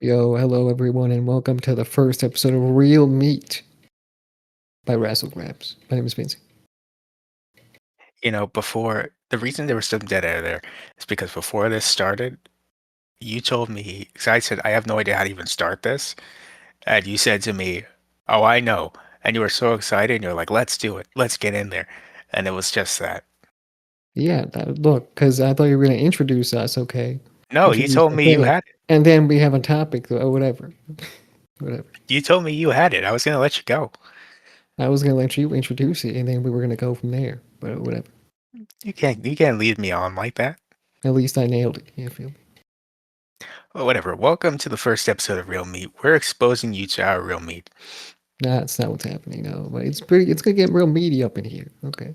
Yo, hello everyone, and welcome to the first episode of Real Meat by Wrassle Graps. My name is Vincent. Before the reason there was some dead air there is because before this started, you told me, because I said, I have no idea how to even start this. And you said to me, "Oh, I know." And you were so excited, and you're like, "Let's do it. Let's get in there." And it was just that. Yeah, look, because I thought you were going to introduce us, okay? No, you Introduce told the me you thing. had it. And then we have a topic, or whatever. Whatever. You told me you had it. I was gonna let you go. I was going to let you introduce it, and then we were going to go from there. But whatever. You can't lead me on like that. At least I nailed it. You feel me? Well, whatever. Welcome to the first episode of Real Meat. We're exposing you to our real meat. Nah, that's not what's happening, no. But it's going to get real meaty up in here, okay?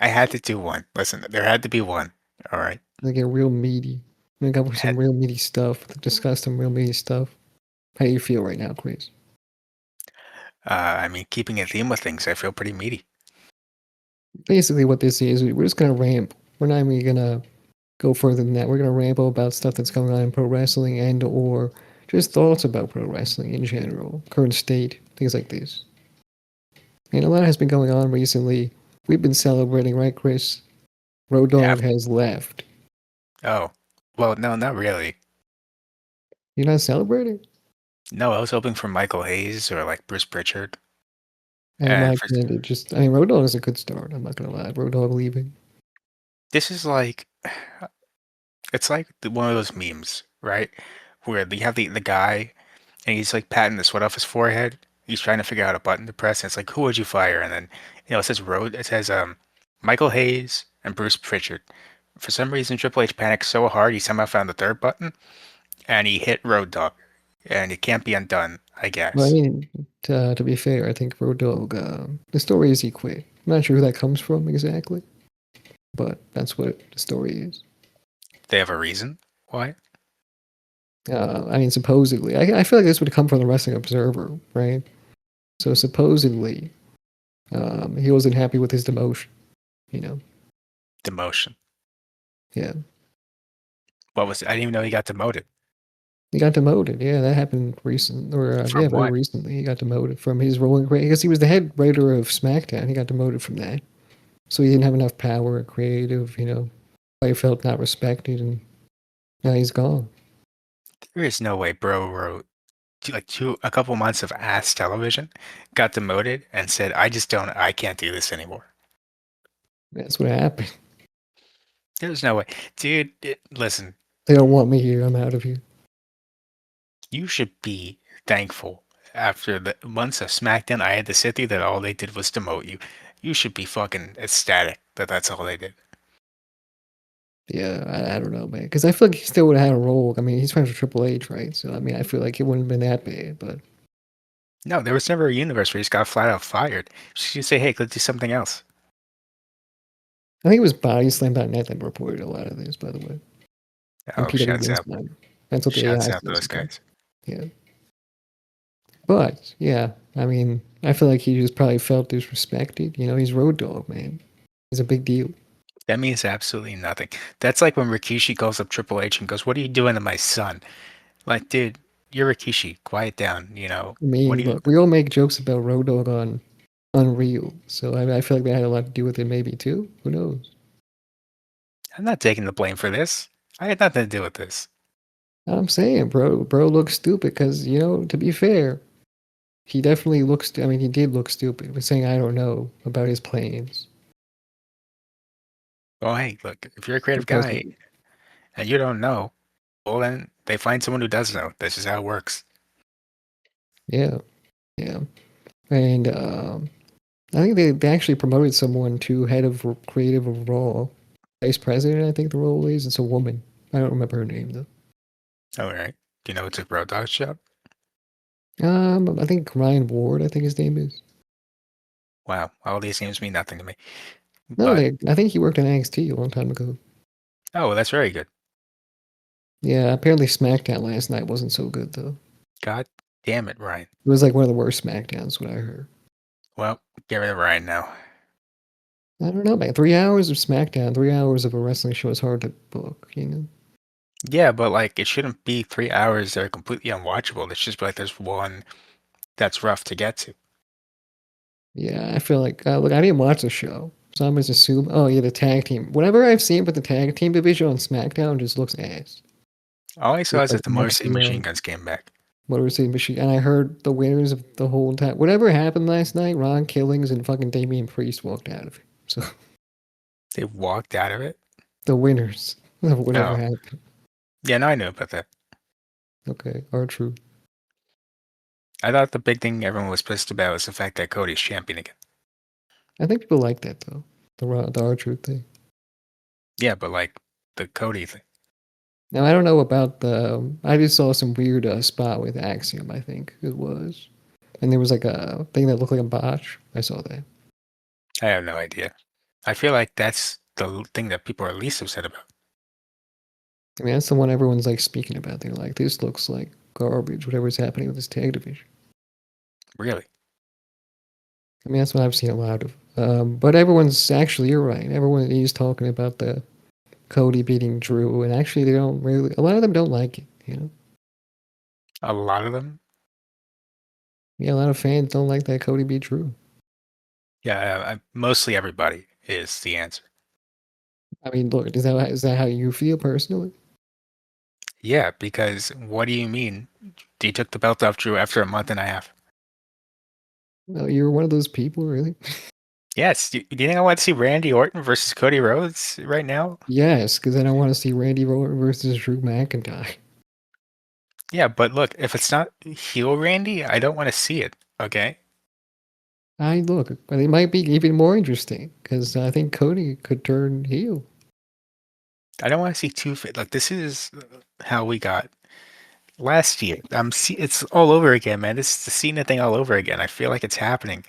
I had to do one. Listen, there had to be one. All right. It's going to get real meaty. We're going to go for some Had- real meaty stuff, discuss some real meaty stuff. How do you feel right now, Chris? I mean, keeping in theme with things, I feel pretty meaty. Basically what this is, we're just gonna ramble. We're not even gonna go further than that. We're gonna ramble about stuff that's going on in pro wrestling and or just thoughts about pro wrestling in general, current state, things like this. And a lot has been going on recently. We've been celebrating, right, Chris? Road Yeah. Dogg has left. Oh, well, no, not really. You're not celebrating? No, I was hoping for Michael Hayes or like Bruce Pritchard. I don't And mind for it. Just, I mean, Road Dogg is a good start. I'm not gonna lie. Road Dogg leaving. this is like, it's like one of those memes, right? Where you have the guy and he's like patting the sweat off his forehead. He's trying to figure out a button to press, and it's like, who would you fire? And then, it says Michael Hayes and Bruce Pritchard. For some reason, Triple H panicked so hard he somehow found the third button, and he hit Road Dogg, and it can't be undone, I Well, I guess. mean, to be fair, I think Road Dogg, the story is he quit. I'm not sure who that comes from exactly, but that's what the story is. They have a reason why. I mean, supposedly, I feel like this would come from the Wrestling Observer, right? So supposedly, he wasn't happy with his demotion. You know, Demotion. yeah, What was it? I didn't even know he got demoted. he got demoted. Yeah, that happened From very what? recently. He got demoted from his role in because he was the head writer of SmackDown. He got demoted from that, so he didn't have enough power, or creative. I felt not respected, and now he's gone. There is no way bro wrote a couple months of ass television, got demoted, and said, I can't do this anymore. That's what happened. There's no way. Dude, listen, They don't want me here. I'm out of here. you should be thankful after the months of SmackDown I had to sit through that all they did was demote you. You should be fucking ecstatic that that's all they did. Yeah, I don't know, man. Because I feel like he still would have had a role. I mean, he's friends with Triple H, right? So I mean, I feel like it wouldn't have been that bad. But No, there was never a universe where he just got flat out fired. She say, hey, let's do something else. I think it was Bodyslam.net that reported a lot of this, by the way, and Oh, PW Insider. That's what the AI shouts out to says. those guys. Yeah, but yeah, I mean, I feel like he just probably felt disrespected. He's Road Dogg, man. He's a big deal. That means absolutely nothing. That's like when Rikishi calls up Triple H and goes, "What are you doing to my son?" Like, dude, you're Rikishi. Quiet down. I What mean, do you? look, we all make jokes about Road Dogg on Unreal, so I feel like that had a lot to do with it, maybe too. Who knows? I'm not taking the blame for this. I had nothing to do with this. I'm saying, bro looks stupid because to be fair, he definitely looks. I mean, he did look stupid. He was saying, "I don't know" about his plans Well, hey, look, if you're a for creative guy president. and you don't know, well, then they find someone who does know. That's just how it works. Yeah, yeah, and I think they actually promoted someone to head of creative of Raw, vice president. I think the role is. It's a woman. I don't remember her name though. All right. Do you know it's a Road Dogg shop? I think Ryan Ward. I think his name is. Wow, all these names mean nothing to me. No, But I think he worked in NXT a long time ago. oh, well, that's very good. Yeah, apparently SmackDown last night wasn't so good though. God damn it, Ryan. It was like one of the worst SmackDowns. What I heard. Well, get rid of Ryan now. I don't know, man. 3 hours of SmackDown, 3 hours of a wrestling show is hard to book. Yeah, but like it shouldn't be 3 hours that are completely unwatchable. It should just be like there's one that's rough to get to. Yeah, I feel like look, I didn't watch the show, so I'm just assuming. Oh yeah, the tag team. Whatever I've seen with the tag team division on SmackDown just looks ass. All I saw With is like that the Motor City Moxley Machine on Guns came back. Motor City Machine, and I heard the winners of the whole entire whatever happened last night. Ron Killings and fucking Damian Priest walked out of it. So They walked out of it. the winners of whatever Oh, happened. yeah, no, I knew about that. Okay, are true. I thought the big thing everyone was pissed about was the fact that Cody's champion again. I think people like that though. The R Truth thing. Yeah, but like the Cody thing. Now I don't know about the. I just saw some weird spot with Axiom. I think it was, and there was like a thing that looked like a botch. I saw that. I have no idea. I feel like that's the thing that people are least upset about. I mean, that's the one everyone's like speaking about. They're like, this looks like garbage. Whatever's happening with this tag division. Really. I mean, that's what I've seen a lot of. But everyone's actually, you're right. Everyone is talking about the Cody beating Drew, and actually, they don't really. A lot of them don't like it. You know, A lot of them. yeah, a lot of fans don't like that Cody beat Drew. Yeah, mostly everybody is the answer. I mean, look, is that how you feel personally? Yeah, because what do you mean? He took the belt off Drew after a month and a half. No, you're one of those people, really? Yes. Do you think I want to see Randy Orton versus Cody Rhodes right now? Yes, because I don't want to see Randy Orton versus Drew McIntyre. Yeah, but look, if it's not heel Randy, I don't want to see it. Okay. I look, but it might be even more interesting because I think Cody could turn heel. I don't want to see like this is how we got last year. It's all over again, man. This is the Cena thing all over again. I feel like it's happening.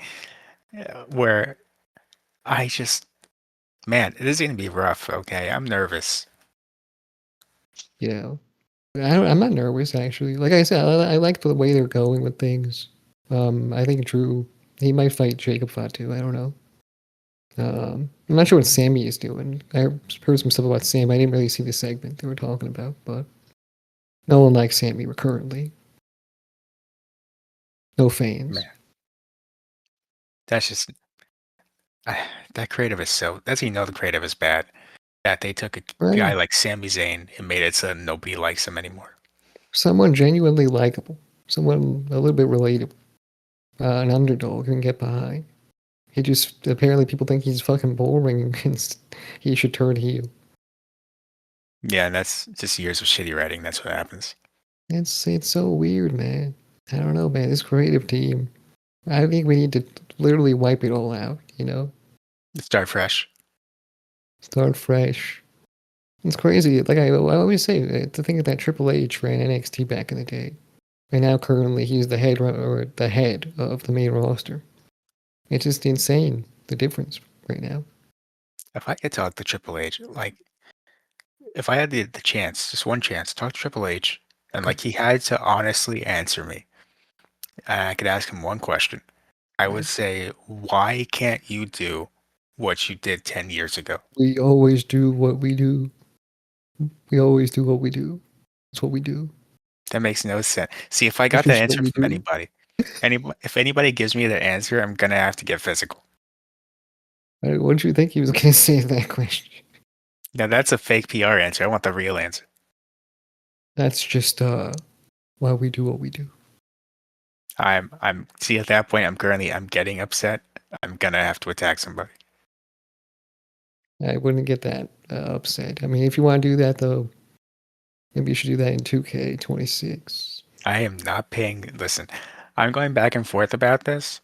Where I just, man, it is going to be rough. Okay, I'm nervous. Yeah, I'm not nervous actually. Like I said, I like the way they're going with things. I think Drew he might fight Jacob Fatu. I don't know. I'm not sure what Sammy is doing. I heard some stuff about Sam. I didn't really see the segment they were talking about, but no one likes Sammy currently. No fans. Man, that's just that creative is so. That's how you know the creative is bad. That they took a guy Right. like Sami Zayn and made it so nobody likes him anymore. Someone genuinely likable. Someone a little bit relatable. An underdog you can get behind. He just apparently people think he's fucking boring and he should turn heel. Yeah, and that's just years of shitty writing. That's what happens. It's so weird, man. I don't know, man. This creative team. I think we need to literally wipe it all out. You know, Start fresh. start fresh. It's crazy. Like I always say, to think that Triple H ran NXT back in the day, and now currently he's the head or the head of the main roster. It's just insane the difference right now. If I could talk to Triple H, like if I had the chance, just one chance, talk to Triple H, and Okay, like he had to honestly answer me, and I could ask him one question, I would right. say, why can't you do what you did 10 years ago? We always do what we do. We always do what we do. That's what we do. That makes no sense. See, if I It's got that just what answer we from do. anybody, if anybody gives me that answer, I'm gonna have to get physical. What did you think he was going to say to that question? Now that's a fake PR answer. I want the real answer. That's just why we do what we do. See at that point I'm getting upset. I'm gonna have to attack somebody. I wouldn't get that upset. I mean, if you want to do that though, maybe you should do that in 2K26. I am not paying. Listen, I'm going back and forth about this.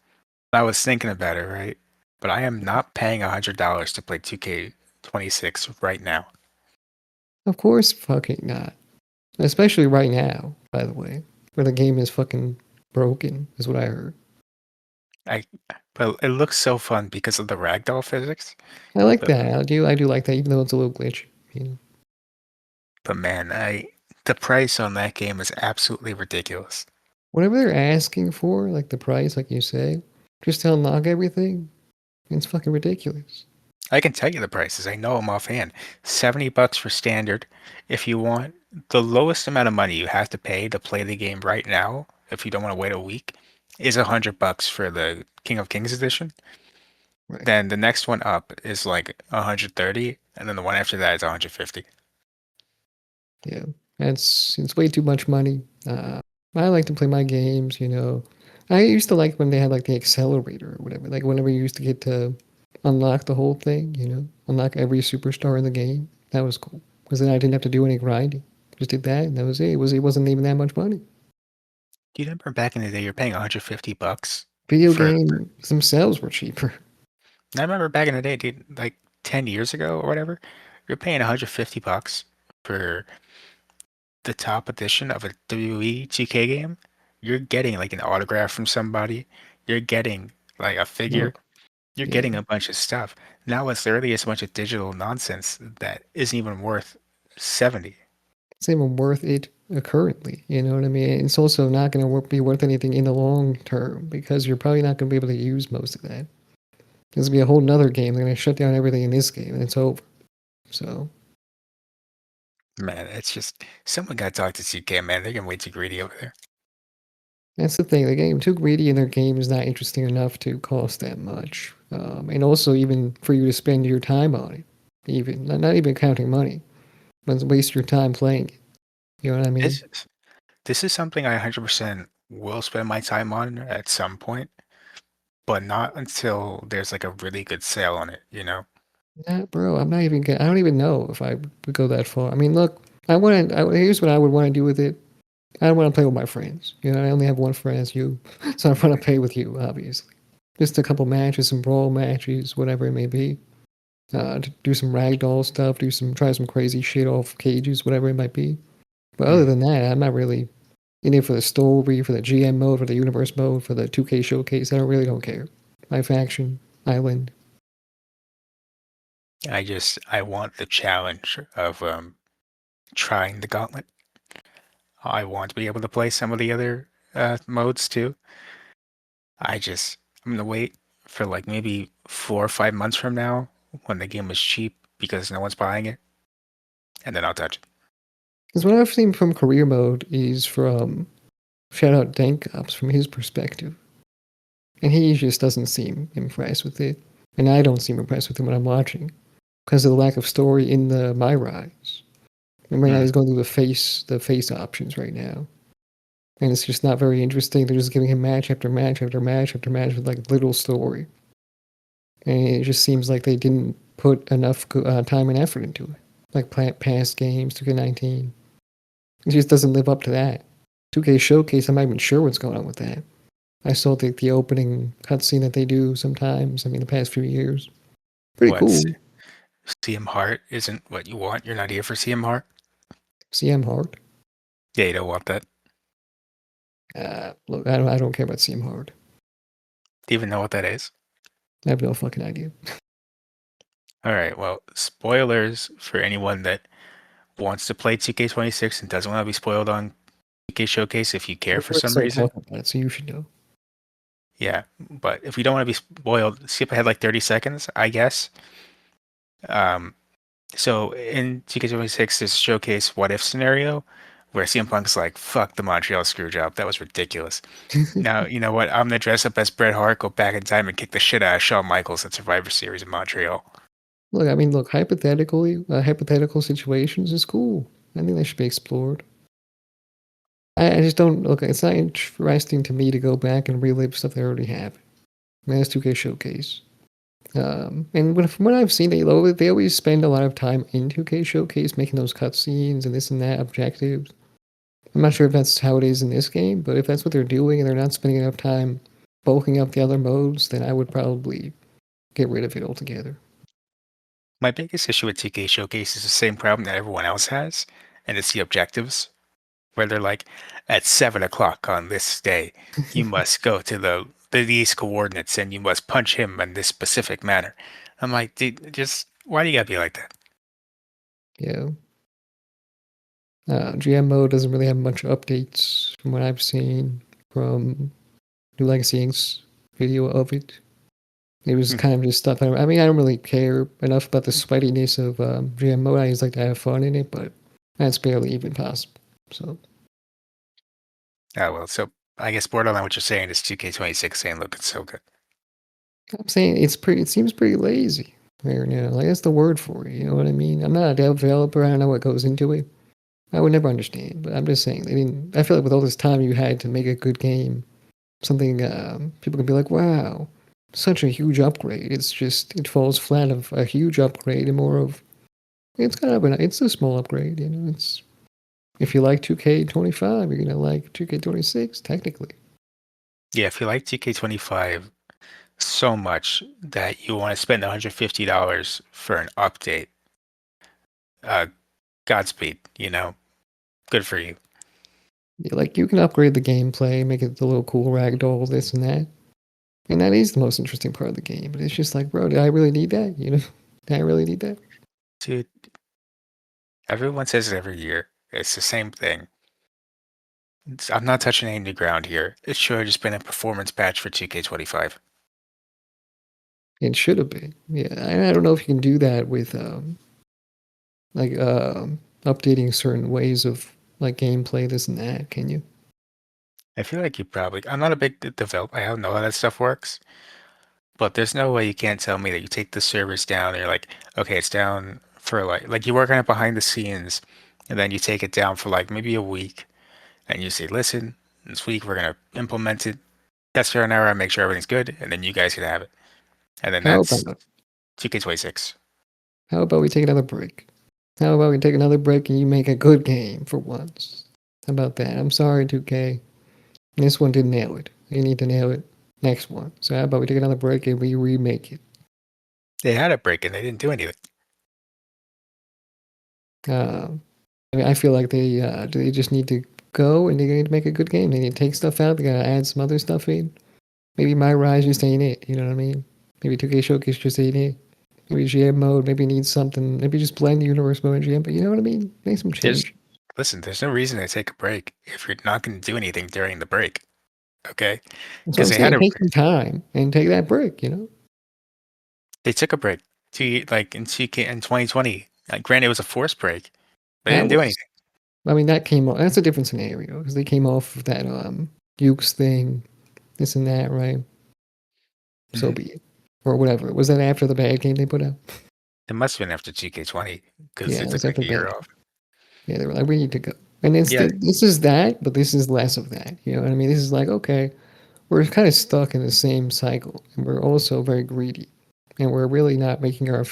I was thinking about it, right? But I am not paying $100 to play 2K26 right now. Of course, fucking not. Especially right now, by the way, where the game is fucking broken, is what I heard. I, but it looks so fun because of the ragdoll physics. I like But that. I do like that, even though it's a little glitchy. You know, but man, the price on that game is absolutely ridiculous. whatever they're asking for, like the price, like you say, just to unlock everything, it's fucking ridiculous. I can tell you the prices. I know them offhand. $70 for standard. If you want the lowest amount of money you have to pay to play the game right now, if you don't want to wait a week, is $100 for the King of Kings edition. Right. Then the next one up is like 130, and then the one after that is 150. Yeah. That's it's way too much money. I like to play my games, you know. I used to like when they had like the accelerator or whatever. Like whenever you used to get to unlock the whole thing, you know, unlock every superstar in the game. That was cool because then I didn't have to do any grinding. Just did that, and that was it. It wasn't even that much money. Do you remember back in the day you're paying $150 Video for games themselves were cheaper. I remember back in the day, dude, like 10 years ago or whatever, you're paying $150 for the top edition of a WWE 2K game. You're getting like an autograph from somebody. You're getting like a figure. Look, You're yeah, getting a bunch of stuff. Now it's literally just a bunch of digital nonsense that isn't even worth 70. it's even worth it currently. You know what I mean? It's also not going to be worth anything in the long term because you're probably not going to be able to use most of that. There's gonna be a whole nother game. They're gonna shut down everything in this game, and it's over. So Man, it's just someone got to talk to 2K, man. They're getting way too greedy over there. that's the thing. The game too greedy, and their game is not interesting enough to cost that much. And also, even for you to spend your time on it, even not even counting money, but waste your time playing it. You know what I mean? This is this is something I 100% will spend my time on at some point, but not until there's like a really good sale on it, you know? Nah, bro. I'm not even. I don't even know if I would go that far. I mean, look. I want to. Here's what I would want to do with it. I don't want to play with my friends. You know, I only have one friend, as you, so I want to play with you, obviously. Just a couple matches, some brawl matches, whatever it may be. To do some ragdoll stuff, try some crazy shit off cages, whatever it might be. But other Mm. than that, I'm not really in it for the story, for the GM mode, for the universe mode, for the 2K showcase. Don't care. My faction, island. I want the challenge of trying the gauntlet. I want to be able to play some of the other modes too. I'm gonna wait for like maybe 4 or 5 months from now when the game is cheap because no one's buying it, and then I'll touch it. Because what I've seen from career mode is from shout out Dank Ops from his perspective, and he just doesn't seem impressed with it, and I don't seem impressed with it when I'm watching because of the lack of story in the My Rise. And right now Mm. he's going through the face options right now. And it's just not very interesting. They're just giving him match after match after match after match with like little story, and it just seems like they didn't put enough time and effort into it. Like past games, 2K19, it just doesn't live up to that. 2K Showcase, I'm not even sure what's going on with that. I saw the opening cutscene that they do sometimes. I mean, the past few years, pretty What cool. CM Heart isn't what you want? You're not here for CM Heart? CM Hard. Yeah, you don't want that. Look, I don't care about CM Hard. Do you even know what that is? I have no fucking idea. All right, well, spoilers for anyone that wants to play 2K26 and doesn't want to be spoiled on 2K Showcase if you care We're for going to some start reason. talking about it, so you should know. Yeah, but if you don't want to be spoiled, skip ahead like 30 seconds, I guess. Um, so in 2K26, there's a showcase what if scenario where CM Punk's like, fuck the Montreal Screwjob. That was ridiculous. Now, you know what? I'm gonna dress up as Bret Hart, go back in time, and kick the shit out of Shawn Michaels at Survivor Series in Montreal. Look, I mean, look, hypothetical situations is cool. I think they should be explored. I just don't look. It's not interesting to me to go back and relive stuff they already have. And that's 2K Showcase. And from what I've seen, they always spend a lot of time in 2K Showcase making those cutscenes and this and that objectives. I'm not sure if that's how it is in this game, but if that's what they're doing and they're not spending enough time bulking up the other modes, then I would probably get rid of it altogether. My biggest issue with 2K Showcase is the same problem that everyone else has, and it's the objectives, where they're like, at 7 o'clock on this day, you must go to these coordinates and you must punch him in this specific manner. I'm like, dude, just why do you gotta be like that? Yeah. GM mode doesn't really have much updates from what I've seen from New Legacy Inc.'s video of it. It was Hmm. kind of just stuff. I mean, I don't really care enough about the sweatiness of GM mode. I just like to have fun in it, but that's barely even possible. So Oh well, so I guess borderline what you're saying is 2K26 ain't looking so good. I'm saying it's pretty. It seems pretty lazy right now. Like that's the word for it. You know what I mean? I'm not a developer. I don't know what goes into it. I would never understand. But I'm just saying. I mean, I feel like with all this time you had to make a good game, something people can be like, "Wow, such a huge upgrade." It's just it falls flat of a huge upgrade and more of it's kind of it's a small upgrade. You know, it's if you like 2K25, you're gonna like 2K26 technically. Yeah, if you like 2K25 so much that you want to spend $150 for an update, uh, Godspeed, good for you. Yeah, like you can upgrade the gameplay, make it a little cool ragdoll, this and that. And that is the most interesting part of the game. But it's just like, bro, did I really need that? You know, did I really need that? Dude, everyone says it every year. It's the same thing. I'm not touching any new ground here. It should have just been a performance patch for 2K25. It should have been. Yeah, I don't know if you can do that with like updating certain ways of like gameplay, this and that. Can you? I feel like you probably. I'm not a big developer. I don't know how that stuff works, but there's no way you can't tell me that you take the servers down and you're like, okay, it's down for like you work on it behind the scenes, and then you take it down for like maybe a week, and you say, listen, this week we're gonna implement it, test for an hour, and make sure everything's good, and then you guys can have it, and then How that's about 2K26. how about we take another break? How about we take another break and you make a good game for once? How about that? I'm sorry, 2K. This one didn't nail it. You need to nail it next one. So how about we take another break and we remake it? They had a break and they didn't do anything. Um, I mean, I feel like they just need to go and they need to make a good game. They need to take stuff out. They gotta add some other stuff in. Maybe My Rise just ain't it. You know what I mean? Maybe 2K Showcase just ain't it. Maybe GM mode. Maybe needs something. Maybe just blend universe mode and GM. But you know what I mean? Make some There's change. Listen, there's no reason to take a break if you're not going to do anything during the break, okay? That's what Because I'm saying. Take some time and take that break. You know. they took a break like in CK in 2020. Granted, it was a forced break, but they That didn't do was. anything. I mean, that came off. That's a different scenario because they came off of that Ukes thing, this and that, right? So Mhm. be it, or whatever. Was that after the bad game they put out? It must have been after GK20 because Yeah, they it took was like after a the bad year game. off. Yeah, they were like, we need to go. And it's Yeah, this is that, but this is less of that. You know what I mean? This is like, okay, we're kind of stuck in the same cycle, and we're also very greedy, and we're really not making our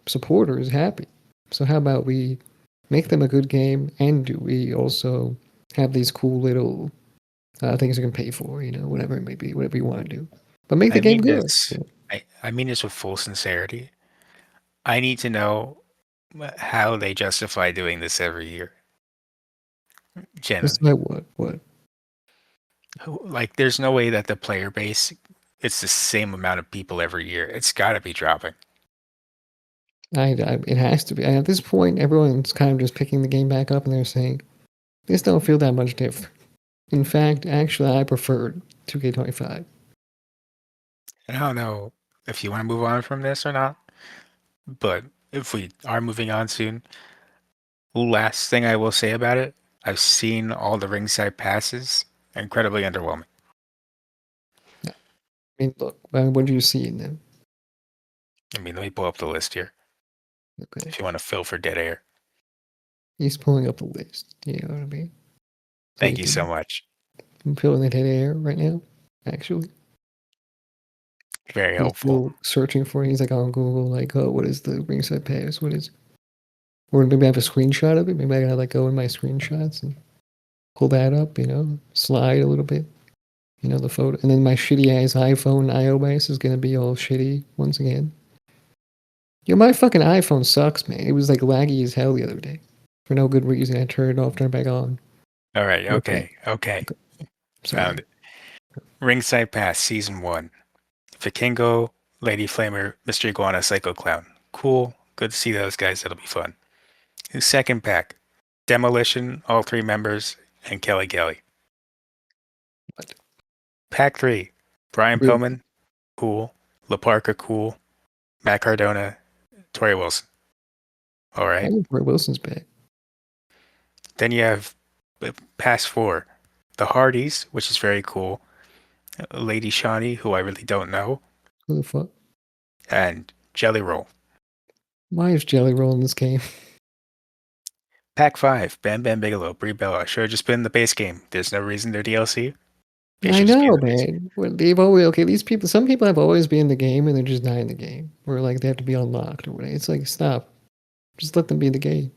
supporters happy. So how about we make them a good game, and do we also have these cool little things you can pay for? You know, whatever it may be, whatever you want to do, but make the I game mean good. this. I mean this with full sincerity. I need to know how they justify doing this every year. Just Genuinely, like what? like there's no way that the player base it's the same amount of people every year. It's got to be dropping. It has to be. At this point, everyone's kind of just picking the game back up, and they're saying this don't feel that much different. In fact, actually, I preferred 2K25. And I don't know if you want to move on from this or not, but if we are moving on soon, last thing I will say about it, I've seen all the ringside passes, incredibly underwhelming. I mean, look, what do you see in them? I mean, let me pull up the list here Okay, if you want to fill for dead air. he's pulling up the list. You know what I mean? So Thank you you so can much. I'm filling that dead air right now. Actually, Very he's helpful. still searching for it. He's like on Google, like, oh, what is the ringside pass? What is? Or maybe I have a screenshot of it. Maybe I gotta like go in my screenshots and pull that up. You know, slide a little bit. You know, the photo, and then my shitty ass iPhone iOS is gonna be all shitty once again. Yo, my fucking iPhone sucks, man. It was like laggy as hell the other day for no good reason. I turned it off, turned it back on. All right, Okay, okay. okay. Found Sorry. it. Ringside Pass Season 1. Vikingo, Lady Flamer, Mr. Iguana, Psycho Clown. Cool. Good to see those guys. That'll be fun. Second pack. Demolition, all three members, and Kelly Kelly. But Pack 3. Brian really, Pillman, cool. La Parka, cool. Matt Cardona, Tori Wilson. All I right. think Roy Wilson's back. Then you have past four. The Hardys, which is very cool. Lady Shawnee, who I really don't know. Who the fuck? And Jelly Roll. Why is Jelly Roll in this game? Pack 5, Bam Bam Bigelow, Brie Bella. Should have just been the base game. There's no reason they're DLC. They I should just be in know, the base game. man. Well, they've always okay. These people, some people have always been in the game and they're just not in the game, or like they have to be unlocked or whatever. It's like stop, just let them be in the game.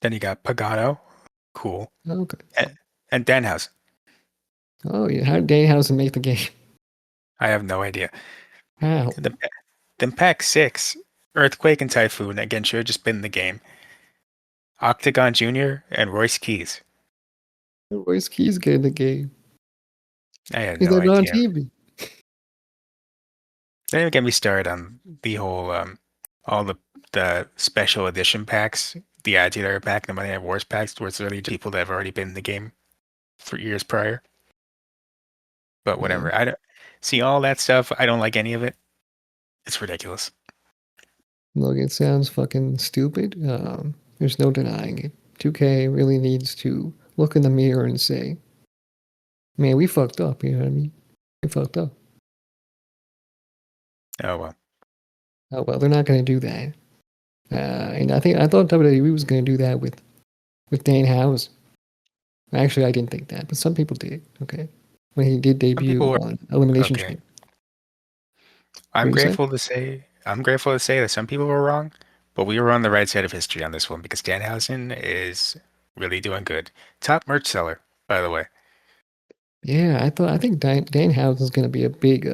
Then you got Pagano, cool. Okay. And Danhausen. Oh yeah, how did Danhausen make the game? I have no idea. How? The, then Pack 6, Earthquake and Typhoon, again, should have just been in the game. Octagon Jr. and Royce Keys. Where's Keys get in the game? I had He's no not on idea. TV. Don't even get me started on the whole, all the special edition packs, the Agitator pack, the Monday Night Wars packs, where it's really just people that have already been in the game for years prior. But Yeah. whatever. I don't see all that stuff. I don't like any of it. It's ridiculous. Look, it sounds fucking stupid. There's no denying it. 2K really needs to look in the mirror and say, "Man, we fucked up." You know what I mean? We fucked up. Oh well. Oh well, they're not going to do that. And I thought WWE was going to do that with Dan House. Actually, I didn't think that, but some people did. Okay, when he did Some people debut were on Elimination okay. Chamber. What you say? I'm grateful to say that some people were wrong, but we were on the right side of history on this one because Danhausen is really doing good. Top merch seller, by the way. Yeah, I think Dan House is going to be a big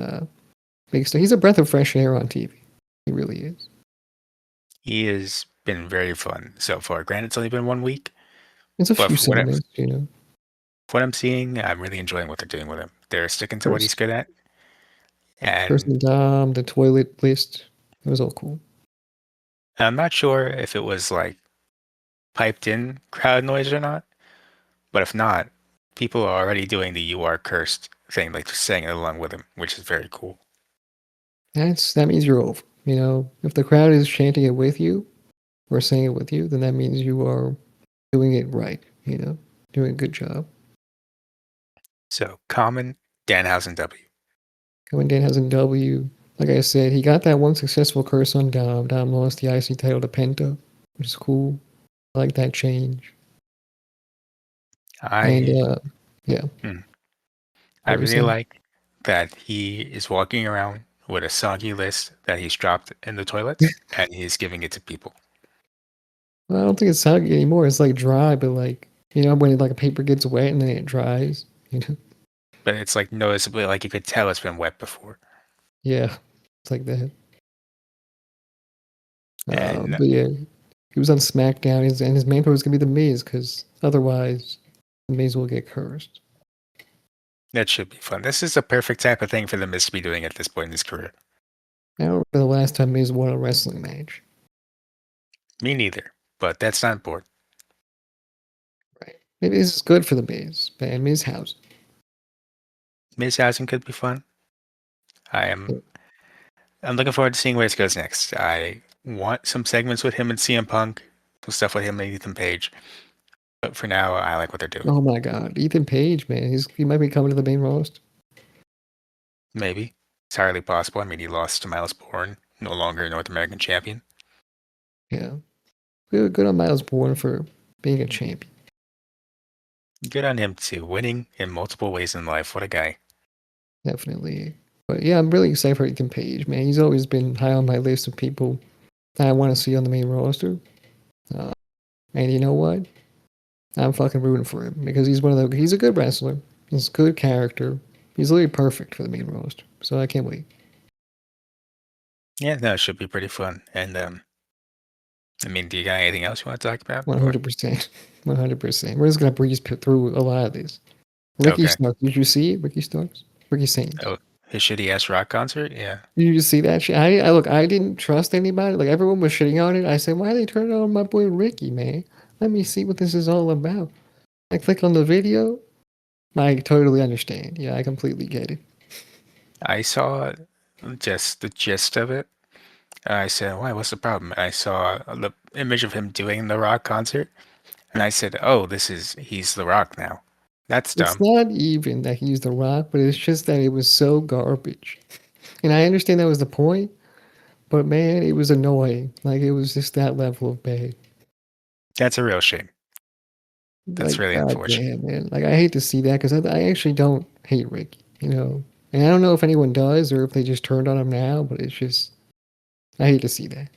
star. He's a breath of fresh air on TV. He really is. He has been very fun so far. Granted, it's only been 1 week, It's a but few segments, you know. for what I'm seeing, I'm really enjoying what they're doing with him. They're sticking to what he's First, good at, and person Dom, the toilet list. It was all cool. I'm not sure if it was like piped in crowd noise or not. But if not, people are already doing the "you are cursed" thing, like just saying it along with him, which is very cool. That means you're over. You know, if the crowd is chanting it with you or saying it with you, then that means you are doing it right. You know, doing a good job. So Common, Danhausen W. When Dan has a W, like I said, he got that one successful curse on Dom. Dom lost the IC title to Penta, which is cool. I like that change. And I yeah, hmm, I what were you really saying? like that he is walking around with a soggy list that he's dropped in the toilets, and he's giving it to people. Well, I don't think it's soggy anymore. It's like dry, but like you know when like a paper gets wet and then it dries. You know, But it's like noticeably, like you could tell it's been wet before. yeah, it's like that. And But yeah, he was on SmackDown, and his main was gonna be the Miz, because otherwise, the Miz will get cursed. that should be fun. This is a perfect type of thing for the Miz to be doing at this point in his career. I don't remember the last time Miz won a wrestling match. Me neither, but that's not important. Right? Maybe this is good for the Miz, man. Miz House. Miz Housing could be fun. I am I'm looking forward to seeing where this goes next. I want some segments with him and CM Punk, some stuff with him and Ethan Page. But for now, I like what they're doing. Oh my God, Ethan Page, man, he might be coming to the main roster. Maybe. It's entirely possible. I mean, he lost to Miles Bourne, no longer North American champion. Yeah, good on Miles Bourne for being a champion. Good on him, too. Winning in multiple ways in life. What a guy. Definitely. But yeah, I'm really excited for Ethan Page, man. He's always been high on my list of people that I want to see on the main roster. Uh, and you know what? I'm fucking rooting for him because he's a good wrestler. He's a good character. He's literally perfect for the main roster. So I can't wait. Yeah, no, it should be pretty fun. And, I mean, do you got anything else you want to talk about? Or 100%. 100%. We're just gonna breeze through a lot of this. Ricky okay. Starks. Did you see it? Ricky Starks. Ricky Saints. Oh, his shitty ass rock concert? Yeah. Did you just see that shit? I look. I didn't trust anybody. Like everyone was shitting on it. I said, why are they turning on my boy Ricky, man? Let me see what this is all about. I click on the video. I totally understand. Yeah, I completely get it. I saw just the gist of it. I said, "Why? What's the problem?" And I saw the image of him doing the Rock concert, and I said, "Oh, he's the Rock now." That's It's dumb. not even that he used The Rock, but it's just that it was so garbage. And I understand that was the point, but man, it was annoying. Like it was just that level of bad. That's a real shame. That's Like really god unfortunate. damn, man. Like I hate to see that because I actually don't hate Ricky, And I don't know if anyone does or if they just turned on him now, but it's just I hate to see that.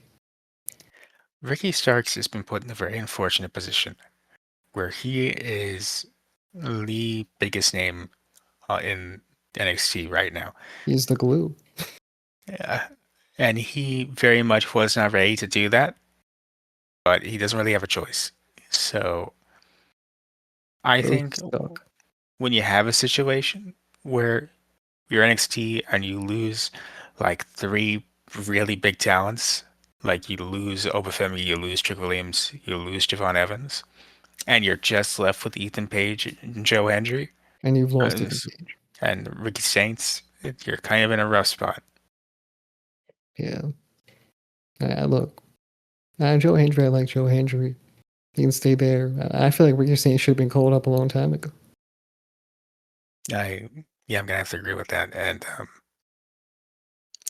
Ricky Starks has been put in a very unfortunate position where he is the biggest name in NXT right now. He's the glue. Yeah. And he very much was not ready to do that, but he doesn't really have a choice. So I So think he's stuck. when you have a situation where you're NXT and you lose like three really big talents, like you lose Obafemi, you lose Trick Williams, you lose Javon Evans, and you're just left with Ethan Page and Joe Hendry And you've lost it and, again. and Ricky Saints, you're kind of in a rough spot. Yeah. Look. Joe Hendry, I like Joe Hendry. He can stay there. I feel like Ricky Saints should have been called up a long time ago. I Yeah, I'm gonna have to agree with that. And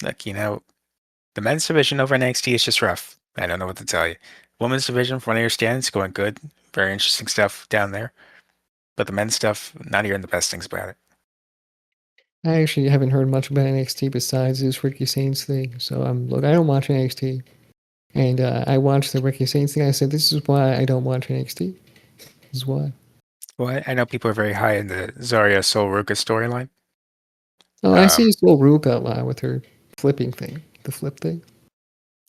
like the men's division over NXT is just rough. I don't know what to tell you. Women's division, from what I understand, is going good. Very interesting stuff down there. But the men's stuff, not hearing the best things about it. I actually haven't heard much about NXT besides this Ricky Saints thing. So look, I don't watch NXT, and I watched the Ricky Saints thing. I said this is why I don't watch NXT. This is why. Well, I know people are very high in the Zarya Sol Ruka storyline. Oh, I see Um, his little Rook out loud with her flipping thing, the flip thing.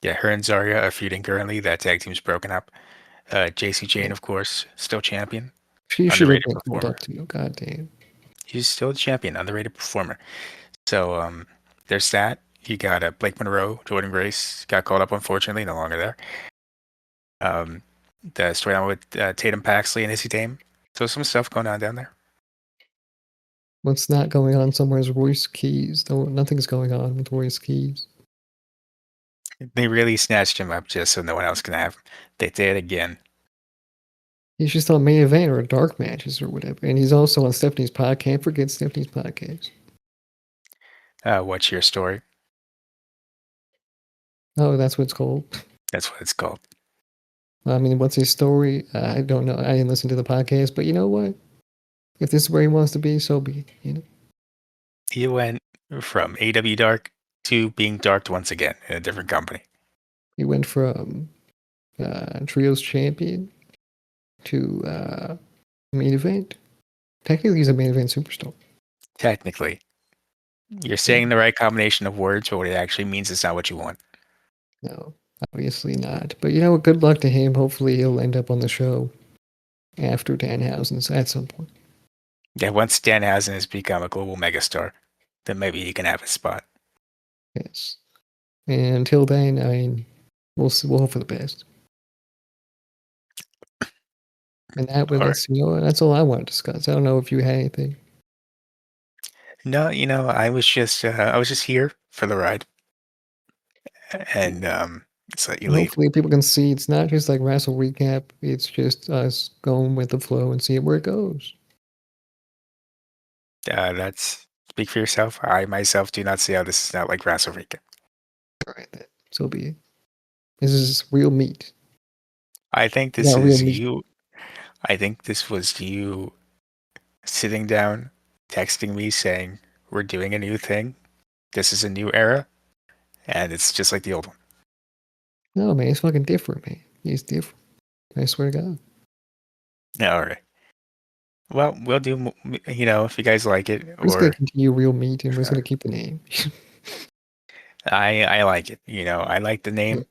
yeah, her and Zarya are feuding currently. That tag team's broken up. JC Jane, Yeah. of course, still champion, She should have underrated been called performer. up too. God damn. He's still the champion, underrated performer. So there's that. You got Blake Monroe, Jordan Grace got called up, unfortunately, no longer there. Um, the storyline with Tatum Paxley and Izzy Dame. So some stuff going on down there. What's not going on somewhere is Royce Keys. No, nothing's going on with Royce Keys. They really snatched him up just so no one else can have him. They did again. He's just on main event or dark matches or whatever. And he's also on Stephanie's podcast. Can't forget Stephanie's podcast. What's your story? Oh, that's what it's called. That's what it's called. I mean, what's his story? I don't know. I didn't listen to the podcast, but you know what? If this is where he wants to be, so be it. He went from AW Dark to being darked once again in a different company. He went from trios champion to main event. Technically, he's a main event superstar. Technically, you're Yeah, saying the right combination of words, but what it actually means is not what you want. no, obviously not. But you know what? Good luck to him. Hopefully, he'll end up on the show after Danhausen's at some point. Yeah, once Danhausen has become a global megastar, then maybe he can have a spot. Yes. And until then, I mean, we'll see, we'll hope for the best. And All right. that's all I want to discuss. I don't know if you had anything. No, I was just here for the ride, and just let you And leave. hopefully people can see it's not just like Wrassle Recap. It's just us going with the flow and seeing where it goes. That's speak for yourself. I myself do not see how this is not like Wrassle Rica. All right, then. So be it. This is real meat. I think We this got real is meat. you. I think this was you sitting down, texting me saying, "We're doing a new thing. This is a new era, and it's just like the old one." No, man, it's fucking different, man. It's different. I swear to God. Yeah, all right. Well, we'll do. If you guys like it, We're just gonna or continue real meat and we're if just not, gonna keep the name. I like it. I like the Yeah. name,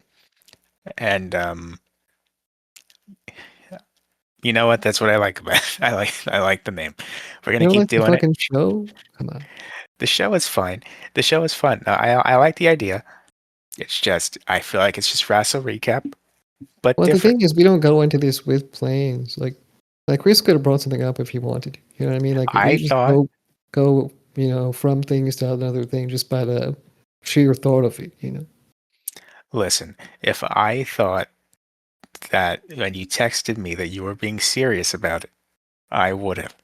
and you know what? That's what I like about it. I like the name. We're You gonna don't keep like the doing it. fucking show? Come on. The show is fine. The show is fun. I like the idea. It's just I feel like it's just Wrassle recap, but Well, the different. thing is, we don't go into this with plans. Like Chris could have brought something up if he wanted. You know what I mean? Like we I just thought go, from things to another thing just by the sheer thought of it, you know. Listen, if I thought that when you texted me that you were being serious about it, I would have.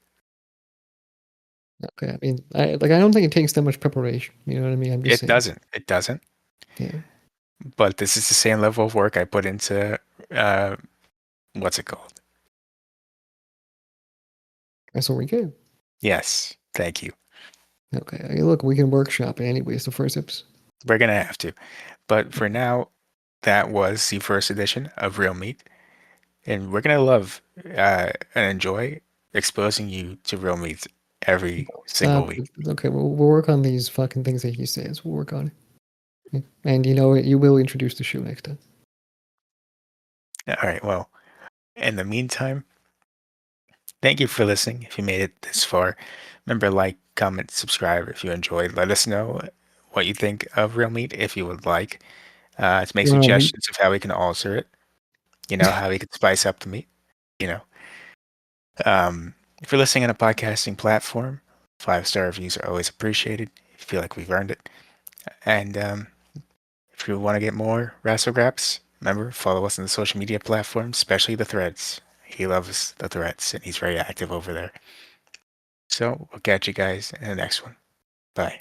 Okay, I mean, I don't think it takes that much preparation. You know what I mean? I'm just It saying. doesn't. It doesn't. Yeah, But this is the same level of work I put into uh, what's it called? that's what we get. Yes, thank you. Okay, I mean, look, we can workshop it anyways. The first episode. We're gonna have to. But for now, that was the first edition of Real Meat, and we're gonna love and enjoy exposing you to real meat every single Stop. week. Okay, we'll work on these fucking things that he says. We'll work on it. Yeah. And you know what? You will introduce the show next time. All right. Well, in the meantime, thank you for listening. If you made it this far, remember like, comment, subscribe if you enjoyed. Let us know what you think of Real Meat if you would like to make Um, suggestions of how we can alter it. You know how we could spice up the meat. You know, if you're listening on a podcasting platform, 5-star reviews are always appreciated. If you feel like we've earned it, and if you want to get more Wrassle Graps, remember follow us on the social media platforms, especially the threads. He loves the threads, and he's very active over there. So we'll catch you guys in the next one. Bye.